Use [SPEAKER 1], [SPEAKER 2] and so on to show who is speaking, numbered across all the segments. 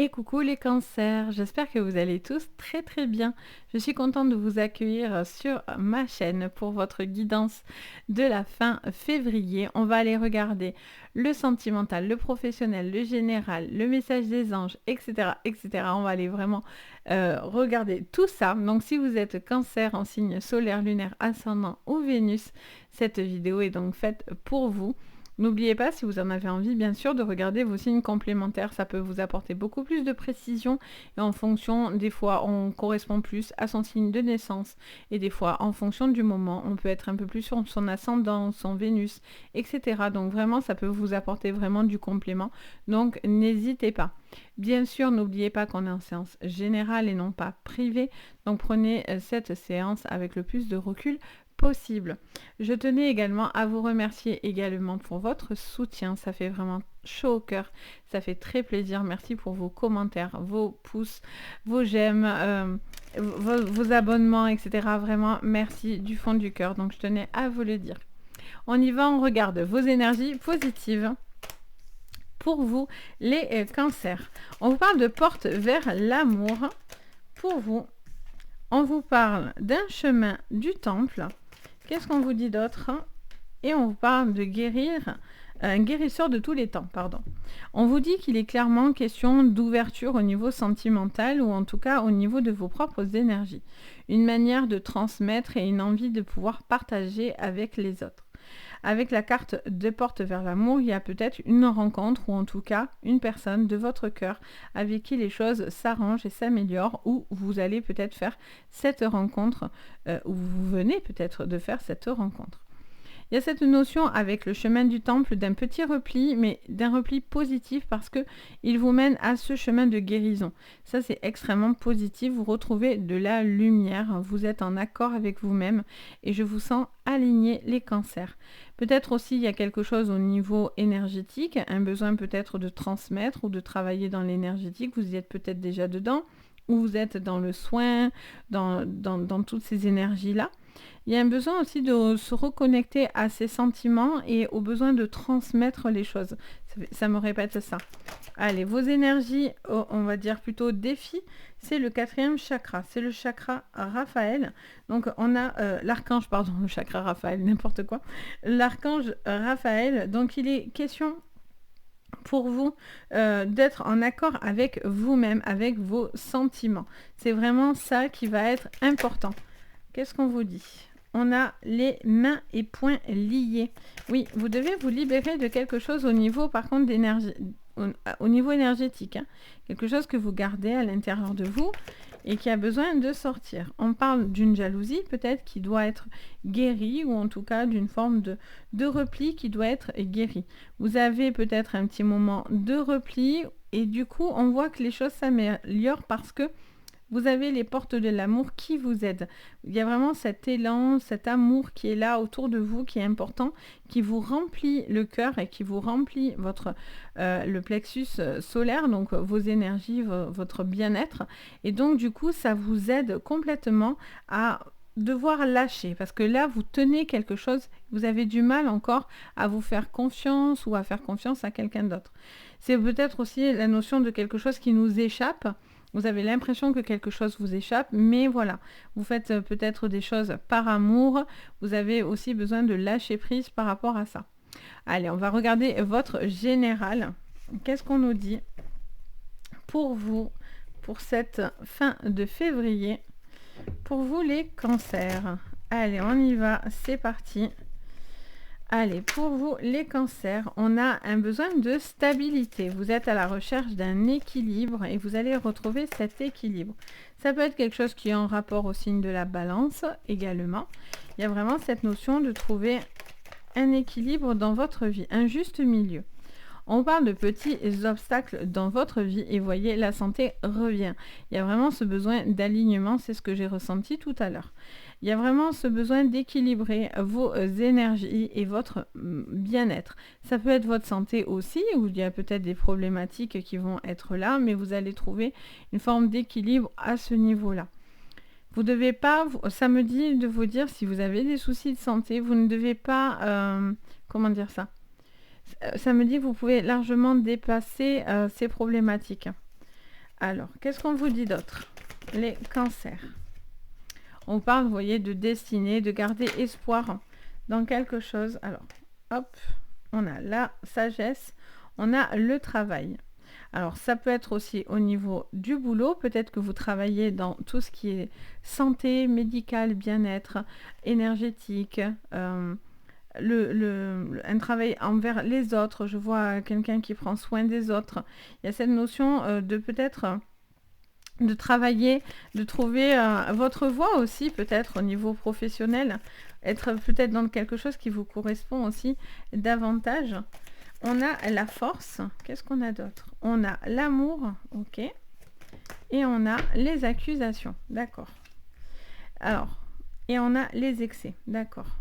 [SPEAKER 1] Et coucou les cancers, j'espère que vous allez tous très très bien. Je suis contente de vous accueillir sur ma chaîne pour votre guidance de la fin février. On va aller regarder le sentimental, le professionnel, le général, le message des anges, etc. etc. On va aller vraiment regarder tout ça. Donc si vous êtes cancer en signe solaire, lunaire, ascendant ou Vénus, cette vidéo est donc faite pour vous. N'oubliez pas, si vous en avez envie, bien sûr, de regarder vos signes complémentaires. Ça peut vous apporter beaucoup plus de précision. Et en fonction, des fois, on correspond plus à son signe de naissance. Et des fois, en fonction du moment, on peut être un peu plus sur son ascendant, son Vénus, etc. Donc vraiment, ça peut vous apporter vraiment du complément. Donc n'hésitez pas. Bien sûr, n'oubliez pas qu'on est en séance générale et non pas privée. Donc prenez cette séance avec le plus de recul possible. Je tenais également à vous remercier également pour votre soutien. Ça fait vraiment chaud au cœur. Ça fait très plaisir. Merci pour vos commentaires, vos pouces, vos j'aime, vos abonnements, etc. Vraiment, merci du fond du cœur. Donc, je tenais à vous le dire. On y va, on regarde vos énergies positives. Pour vous, les cancers. On vous parle de porte vers l'amour. Pour vous, on vous parle d'un chemin du temple. Qu'est-ce qu'on vous dit d'autre? Et on vous parle de guérir, un guérisseur de tous les temps, pardon. On vous dit qu'il est clairement question d'ouverture au niveau sentimental ou en tout cas au niveau de vos propres énergies. Une manière de transmettre et une envie de pouvoir partager avec les autres. Avec la carte de porte vers l'amour, il y a peut-être une rencontre ou en tout cas une personne de votre cœur avec qui les choses s'arrangent et s'améliorent ou vous allez peut-être faire cette rencontre ou vous venez peut-être de faire cette rencontre. Il y a cette notion avec le chemin du temple d'un petit repli, mais d'un repli positif parce que il vous mène à ce chemin de guérison. Ça, c'est extrêmement positif. Vous retrouvez de la lumière. Vous êtes en accord avec vous-même et je vous sens aligné les cancers. Peut-être aussi, il y a quelque chose au niveau énergétique, un besoin peut-être de transmettre ou de travailler dans l'énergétique. Vous y êtes peut-être déjà dedans ou vous êtes dans le soin, dans toutes ces énergies-là. Il y a un besoin aussi de se reconnecter à ses sentiments et au besoin de transmettre les choses. Ça me répète ça. Allez, vos énergies, on va dire plutôt défi, c'est le 4e chakra. C'est le chakra Raphaël. Donc, on a l'archange, pardon, le chakra Raphaël, n'importe quoi. L'archange Raphaël. Donc, il est question pour vous d'être en accord avec vous-même, avec vos sentiments. C'est vraiment ça qui va être important. Qu'est-ce qu'on vous dit? On a les mains et poings liés. Oui, vous devez vous libérer de quelque chose au niveau, par contre, d'énergie, au niveau énergétique. Hein. Quelque chose que vous gardez à l'intérieur de vous et qui a besoin de sortir. On parle d'une jalousie peut-être qui doit être guérie ou en tout cas d'une forme de repli qui doit être guérie. Vous avez peut-être un petit moment de repli et du coup, on voit que les choses s'améliorent parce que vous avez les portes de l'amour qui vous aident. Il y a vraiment cet élan, cet amour qui est là autour de vous, qui est important, qui vous remplit le cœur et qui vous remplit le plexus solaire, donc vos énergies, votre bien-être. Et donc, du coup, ça vous aide complètement à devoir lâcher parce que là vous tenez quelque chose, vous avez du mal encore à vous faire confiance ou à faire confiance à quelqu'un d'autre. C'est peut-être aussi la notion de quelque chose qui nous échappe. Vous avez l'impression que quelque chose vous échappe, mais voilà, vous faites peut-être des choses par amour, vous avez aussi besoin de lâcher prise par rapport à ça. Allez, on va regarder votre général. Qu'est-ce qu'on nous dit pour vous, pour cette fin de février, pour vous les cancers? Allez, on y va, c'est parti. Allez, pour vous, les cancers, on a un besoin de stabilité. Vous êtes à la recherche d'un équilibre et vous allez retrouver cet équilibre. Ça peut être quelque chose qui est en rapport au signe de la balance également. Il y a vraiment cette notion de trouver un équilibre dans votre vie, un juste milieu. On parle de petits obstacles dans votre vie et voyez, la santé revient. Il y a vraiment ce besoin d'alignement, c'est ce que j'ai ressenti tout à l'heure. Il y a vraiment ce besoin d'équilibrer vos énergies et votre bien-être. Ça peut être votre santé aussi, où il y a peut-être des problématiques qui vont être là, mais vous allez trouver une forme d'équilibre à ce niveau-là. Vous ne devez pas, ça me dit de vous dire, si vous avez des soucis de santé, vous ne devez pas, comment dire ça? Ça me dit que vous pouvez largement dépasser ces problématiques. Alors, qu'est-ce qu'on vous dit d'autre? Les cancers. On vous parle, vous voyez, de destinée, de garder espoir dans quelque chose. Alors, hop, on a la sagesse, on a le travail. Alors, ça peut être aussi au niveau du boulot. Peut-être que vous travaillez dans tout ce qui est santé, médical, bien-être, énergétique, un travail envers les autres. Je vois quelqu'un qui prend soin des autres. Il y a cette notion de peut-être de travailler, de trouver votre voie aussi, peut-être au niveau professionnel, être peut-être dans quelque chose qui vous correspond aussi davantage. On a la force. Qu'est-ce qu'on a d'autre? On a l'amour, ok. Et on a les accusations, d'accord. Alors, et on a les excès, d'accord.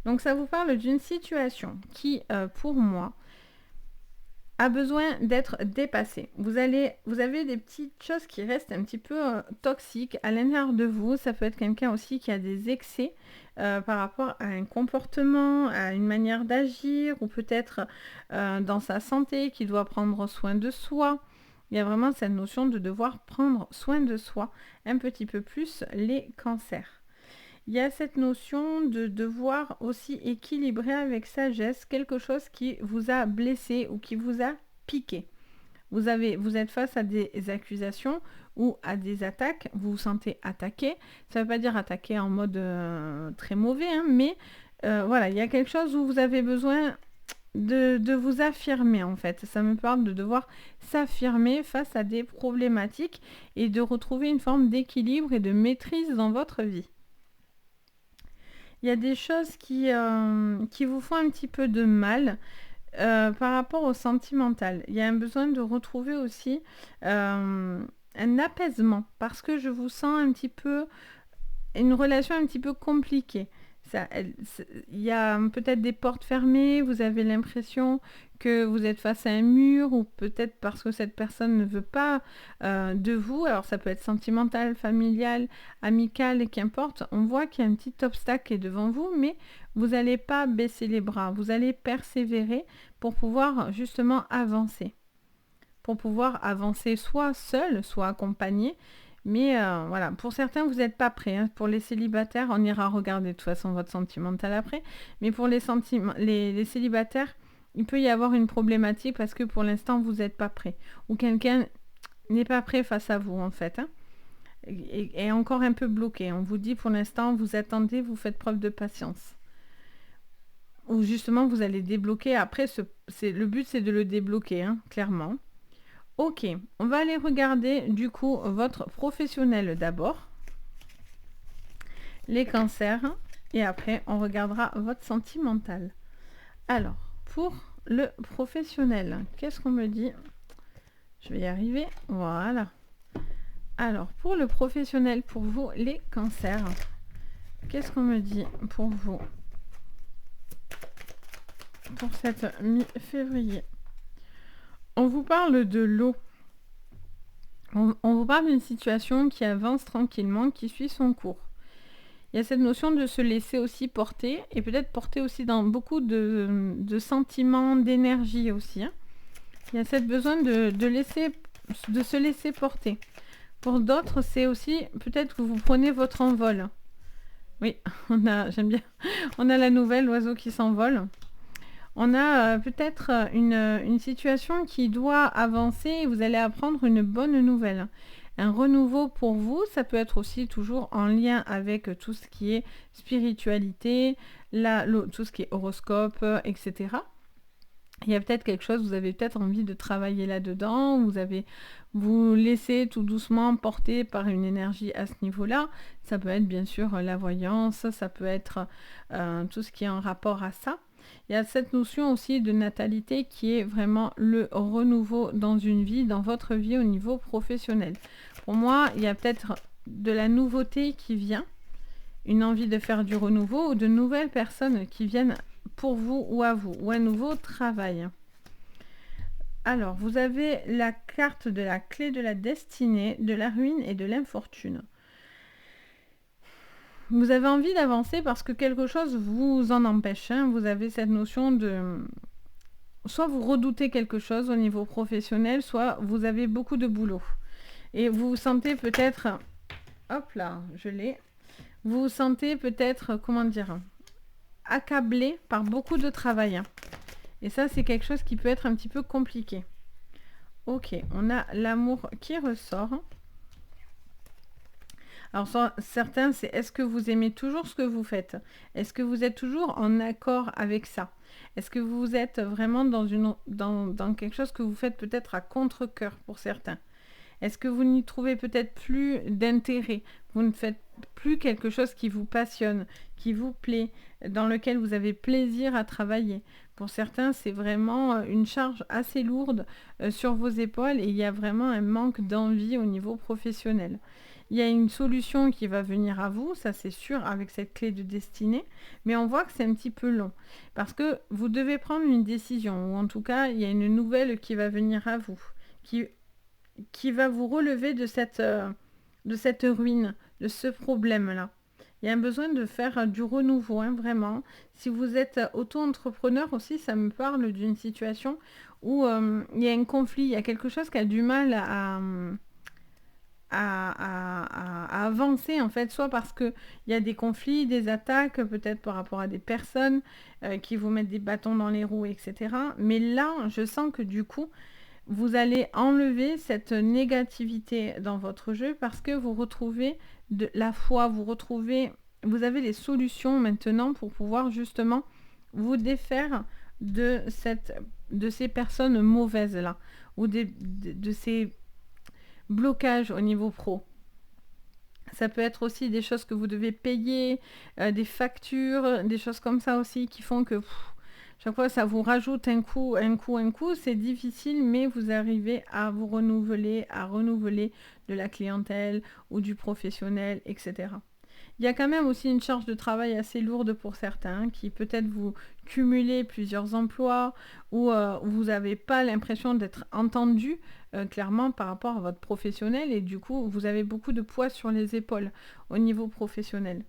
[SPEAKER 1] Donc ça vous parle d'une situation qui, pour moi, a besoin d'être dépassée. Vous avez des petites choses qui restent un petit peu toxiques à l'intérieur de vous. Ça peut être quelqu'un aussi qui a des excès par rapport à un comportement, à une manière d'agir, ou peut-être dans sa santé, qui doit prendre soin de soi. Il y a vraiment cette notion de devoir prendre soin de soi un petit peu plus, les cancers. Il y a cette notion de devoir aussi équilibrer avec sagesse quelque chose qui vous a blessé ou qui vous a piqué. Vous êtes face à des accusations ou à des attaques, vous vous sentez attaqué. Ça ne veut pas dire attaqué en mode très mauvais, hein, mais voilà, il y a quelque chose où vous avez besoin de vous affirmer en fait. Ça me parle de devoir s'affirmer face à des problématiques et de retrouver une forme d'équilibre et de maîtrise dans votre vie. Il y a des choses qui vous font un petit peu de mal par rapport au sentimental. Il y a un besoin de retrouver aussi un apaisement parce que je vous sens un petit peu, une relation un petit peu compliquée. Il y a peut-être des portes fermées, vous avez l'impression que vous êtes face à un mur, ou peut-être parce que cette personne ne veut pas de vous. Alors ça peut être sentimental, familial, amical, qu'importe. On voit qu'il y a un petit obstacle qui est devant vous, mais vous n'allez pas baisser les bras, vous allez persévérer pour pouvoir justement avancer. Pour pouvoir avancer soit seul, soit accompagné. Mais voilà, pour certains, vous n'êtes pas prêts. Hein. Pour les célibataires, on ira regarder de toute façon votre sentimental après. Mais pour les célibataires, il peut y avoir une problématique parce que pour l'instant, vous n'êtes pas prêts. Ou quelqu'un n'est pas prêt face à vous, en fait. Hein. Et encore un peu bloqué. On vous dit pour l'instant, vous attendez, vous faites preuve de patience. Ou justement, vous allez débloquer. Après, le but, c'est de le débloquer, hein, clairement. Ok, on va aller regarder du coup votre professionnel d'abord, les cancers, et après on regardera votre sentimental. Alors, pour le professionnel, qu'est-ce qu'on me dit? Je vais y arriver, voilà. Alors, pour le professionnel, pour vous, les cancers, qu'est-ce qu'on me dit pour vous? Pour cette mi-février. On vous parle de l'eau. On vous parle d'une situation qui avance tranquillement, qui suit son cours. Il y a cette notion de se laisser aussi porter, et peut-être porter aussi dans beaucoup de sentiments, d'énergie aussi. Hein. Il y a cette besoin de se laisser porter. Pour d'autres, c'est aussi peut-être que vous prenez votre envol. Oui, j'aime bien. On a la nouvelle, l'oiseau qui s'envole. On a peut-être une situation qui doit avancer et vous allez apprendre une bonne nouvelle. Un renouveau pour vous, ça peut être aussi toujours en lien avec tout ce qui est spiritualité, tout ce qui est horoscope, etc. Il y a peut-être quelque chose, vous avez peut-être envie de travailler là-dedans, vous laissez tout doucement porter par une énergie à ce niveau-là. Ça peut être bien sûr la voyance, ça peut être tout ce qui est en rapport à ça. Il y a cette notion aussi de natalité qui est vraiment le renouveau dans une vie, dans votre vie au niveau professionnel. Pour moi, il y a peut-être de la nouveauté qui vient, une envie de faire du renouveau ou de nouvelles personnes qui viennent pour vous ou à vous, ou un nouveau travail. Alors, vous avez la carte de la clé de la destinée, de la ruine et de l'infortune. Vous avez envie d'avancer parce que quelque chose vous en empêche. Hein. Vous avez cette notion de... Soit vous redoutez quelque chose au niveau professionnel, soit vous avez beaucoup de boulot. Et vous vous sentez peut-être... Hop là, je l'ai. Vous vous sentez peut-être, comment dire, accablé par beaucoup de travail. Et ça, c'est quelque chose qui peut être un petit peu compliqué. Ok, on a l'amour qui ressort. Alors, certains, c'est est-ce que vous aimez toujours ce que vous faites? Est-ce que vous êtes toujours en accord avec ça? Est-ce que vous êtes vraiment dans quelque chose que vous faites peut-être à contre-cœur pour certains? Est-ce que vous n'y trouvez peut-être plus d'intérêt? Vous ne faites plus quelque chose qui vous passionne, qui vous plaît, dans lequel vous avez plaisir à travailler. Pour certains, c'est vraiment une charge assez lourde sur vos épaules et il y a vraiment un manque d'envie au niveau professionnel. Il y a une solution qui va venir à vous, ça c'est sûr, avec cette clé de destinée, mais on voit que c'est un petit peu long, parce que vous devez prendre une décision, ou en tout cas, il y a une nouvelle qui va venir à vous, qui va vous relever de cette ruine, de ce problème-là. Il y a un besoin de faire du renouveau, hein, vraiment. Si vous êtes auto-entrepreneur aussi, ça me parle d'une situation où il y a un conflit, il y a quelque chose qui a du mal à avancer, en fait, soit parce qu'il y a des conflits, des attaques, peut-être par rapport à des personnes qui vous mettent des bâtons dans les roues, etc. Mais là, je sens que du coup, vous allez enlever cette négativité dans votre jeu parce que vous retrouvez de la foi, vous avez les solutions maintenant pour pouvoir justement vous défaire de ces personnes mauvaises là, ou de ces blocages au niveau pro. Ça peut être aussi des choses que vous devez payer, des factures, des choses comme ça aussi qui font que chaque fois, ça vous rajoute un coup. C'est difficile, mais vous arrivez à vous renouveler, de la clientèle ou du professionnel, etc. Il y a quand même aussi une charge de travail assez lourde pour certains, qui peut-être vous cumulez plusieurs emplois ou vous n'avez pas l'impression d'être entendu clairement par rapport à votre professionnel et du coup, vous avez beaucoup de poids sur les épaules au niveau professionnel.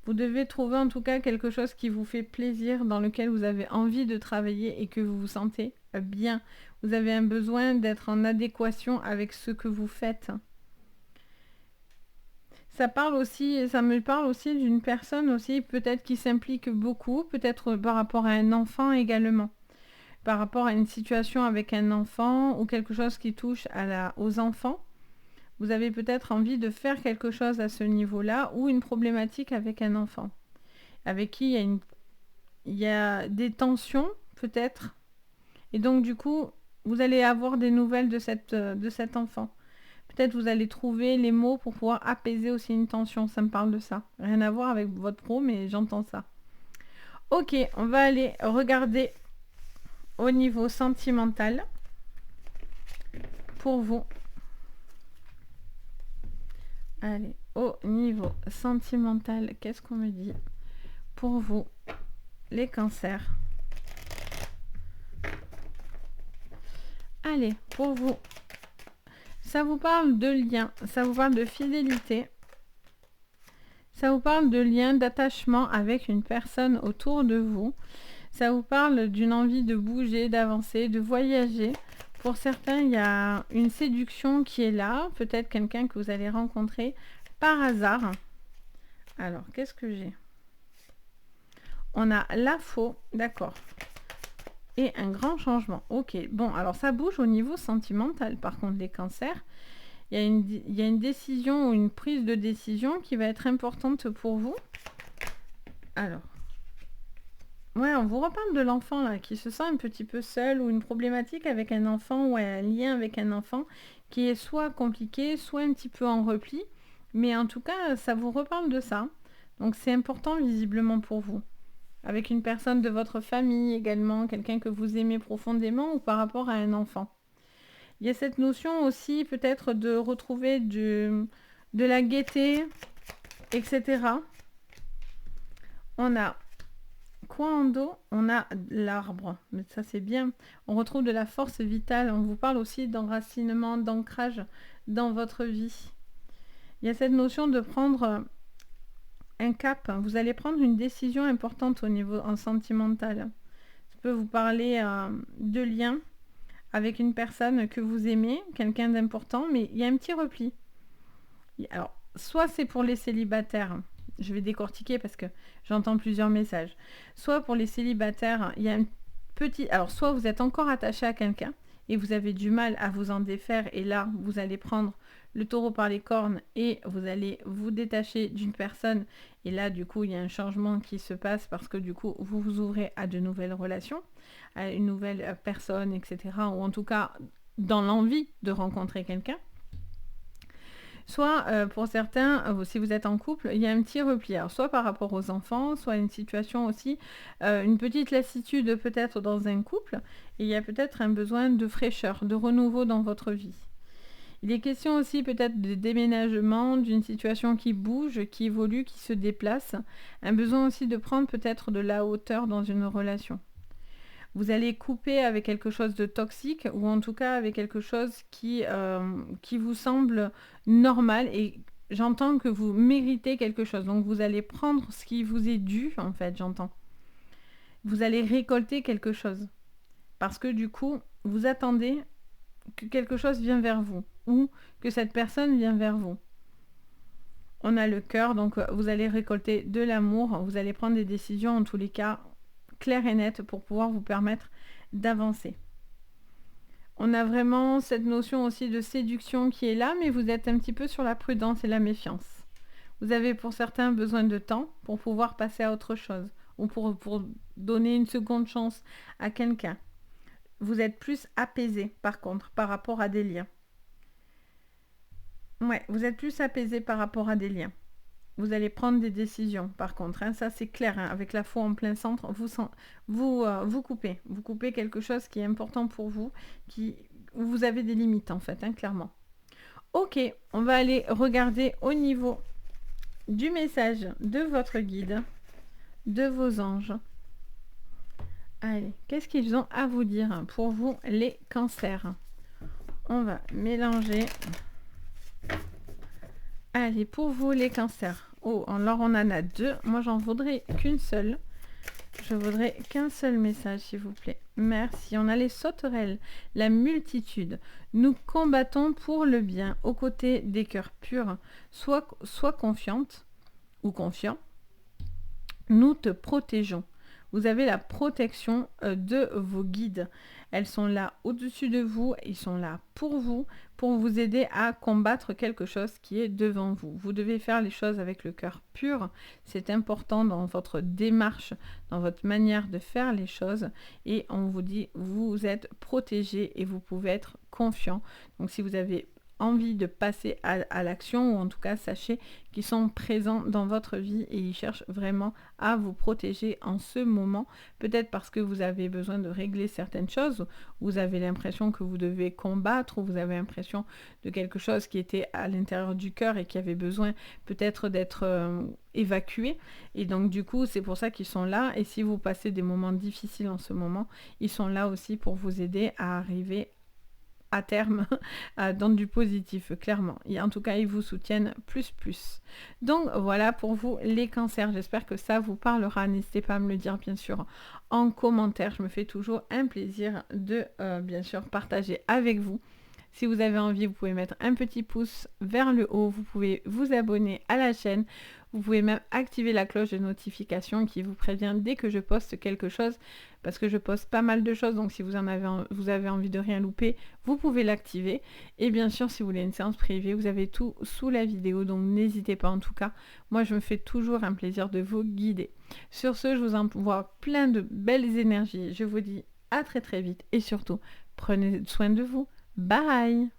[SPEAKER 1] Vous devez trouver en tout cas quelque chose qui vous fait plaisir, dans lequel vous avez envie de travailler et que vous vous sentez bien. Vous avez un besoin d'être en adéquation avec ce que vous faites. Ça me parle aussi d'une personne aussi peut-être qui s'implique beaucoup, peut-être par rapport à un enfant également. Par rapport à une situation avec un enfant ou quelque chose qui touche aux enfants. Vous avez peut-être envie de faire quelque chose à ce niveau-là ou une problématique avec un enfant avec qui il y a des tensions peut-être. Et donc du coup, vous allez avoir des nouvelles de cet enfant. Peut-être vous allez trouver les mots pour pouvoir apaiser aussi une tension. Ça me parle de ça. Rien à voir avec votre pro, mais j'entends ça. Ok, on va aller regarder au niveau sentimental pour vous. Allez, au niveau sentimental, qu'est-ce qu'on me dit pour vous, les cancers? Allez, pour vous, ça vous parle de lien, ça vous parle de fidélité, ça vous parle de lien, d'attachement avec une personne autour de vous, ça vous parle d'une envie de bouger, d'avancer, de voyager. Pour certains, il y a une séduction qui est là, peut-être quelqu'un que vous allez rencontrer par hasard. Alors, qu'est-ce que j'ai? On a la faux, d'accord. Et un grand changement. Ok, bon, alors ça bouge au niveau sentimental. Par contre, les cancers, il y a une décision ou une prise de décision qui va être importante pour vous. Alors, ouais, on vous reparle de l'enfant là, qui se sent un petit peu seul ou une problématique avec un enfant ou un lien avec un enfant qui est soit compliqué, soit un petit peu en repli. Mais en tout cas, ça vous reparle de ça. Donc c'est important visiblement pour vous. Avec une personne de votre famille également, quelqu'un que vous aimez profondément ou par rapport à un enfant. Il y a cette notion aussi peut-être de retrouver de la gaieté, etc. On a quoi en dos? On a l'arbre, mais ça c'est bien. On retrouve de la force vitale. On vous parle aussi d'enracinement, d'ancrage dans votre vie. Il y a cette notion de prendre un cap. Vous allez prendre une décision importante au niveau sentimental. Ça peut vous parler de lien avec une personne que vous aimez, quelqu'un d'important, mais il y a un petit repli. Alors, soit c'est pour les célibataires, je vais décortiquer parce que j'entends plusieurs messages. Soit pour les célibataires, il y a un petit... Alors, soit vous êtes encore attaché à quelqu'un et vous avez du mal à vous en défaire et là, vous allez prendre le taureau par les cornes et vous allez vous détacher d'une personne et là, du coup, il y a un changement qui se passe parce que du coup, vous vous ouvrez à de nouvelles relations, à une nouvelle personne, etc. Ou en tout cas, dans l'envie de rencontrer quelqu'un. Soit pour certains, si vous êtes en couple, il y a un petit repli. Alors, soit par rapport aux enfants, soit une situation aussi, une petite lassitude peut-être dans un couple. Et il y a peut-être un besoin de fraîcheur, de renouveau dans votre vie. Il est question aussi peut-être de déménagement, d'une situation qui bouge, qui évolue, qui se déplace. Un besoin aussi de prendre peut-être de la hauteur dans une relation. Vous allez couper avec quelque chose de toxique ou en tout cas avec quelque chose qui vous semble normal et j'entends que vous méritez quelque chose. Donc vous allez prendre ce qui vous est dû en fait, j'entends. Vous allez récolter quelque chose parce que du coup, vous attendez que quelque chose vienne vers vous ou que cette personne vienne vers vous. On a le cœur, donc vous allez récolter de l'amour, vous allez prendre des décisions en tous les cas claires et nettes pour pouvoir vous permettre d'avancer. On a vraiment cette notion aussi de séduction qui est là, mais vous êtes un petit peu sur la prudence et la méfiance. Vous avez pour certains besoin de temps pour pouvoir passer à autre chose ou pour donner une seconde chance à quelqu'un. Vous êtes plus apaisé par contre par rapport à des liens. Ouais, vous êtes plus apaisé par rapport à des liens. Vous allez prendre des décisions, par contre. Hein, ça, c'est clair. Hein, avec la foi en plein centre, vous coupez. Vous coupez quelque chose qui est important pour vous, où vous avez des limites, en fait, hein, clairement. Ok, on va aller regarder au niveau du message de votre guide, de vos anges. Allez, qu'est-ce qu'ils ont à vous dire pour vous, les cancers? On va mélanger. Allez, pour vous, les cancers. Oh, alors on en a deux. Moi, j'en voudrais qu'une seule. Je voudrais qu'un seul message, s'il vous plaît. Merci. On a les sauterelles, la multitude. Nous combattons pour le bien, aux côtés des cœurs purs. Sois confiante ou confiant. Nous te protégeons. Vous avez la protection de vos guides. Elles sont là au-dessus de vous, ils sont là pour vous aider à combattre quelque chose qui est devant vous. Vous devez faire les choses avec le cœur pur. C'est important dans votre démarche, dans votre manière de faire les choses. Et on vous dit, vous êtes protégé et vous pouvez être confiant. Donc si vous avez envie de passer à l'action, ou en tout cas sachez qu'ils sont présents dans votre vie et ils cherchent vraiment à vous protéger en ce moment, peut-être parce que vous avez besoin de régler certaines choses, vous avez l'impression que vous devez combattre, ou vous avez l'impression de quelque chose qui était à l'intérieur du cœur et qui avait besoin peut-être d'être évacué, et donc du coup c'est pour ça qu'ils sont là, et si vous passez des moments difficiles en ce moment, ils sont là aussi pour vous aider à arriver à terme dans du positif, clairement. Et en tout cas, ils vous soutiennent plus. Donc voilà pour vous les cancers. J'espère que ça vous parlera. N'hésitez pas à me le dire bien sûr en commentaire. Je me fais toujours un plaisir de bien sûr partager avec vous. Si vous avez envie, vous pouvez mettre un petit pouce vers le haut. Vous pouvez vous abonner à la chaîne. Vous pouvez même activer la cloche de notification qui vous prévient dès que je poste quelque chose, parce que je poste pas mal de choses, donc si vous avez envie de rien louper, vous pouvez l'activer. Et bien sûr, si vous voulez une séance privée, vous avez tout sous la vidéo, donc n'hésitez pas en tout cas. Moi, je me fais toujours un plaisir de vous guider. Sur ce, je vous envoie plein de belles énergies. Je vous dis à très vite et surtout, prenez soin de vous. Bye!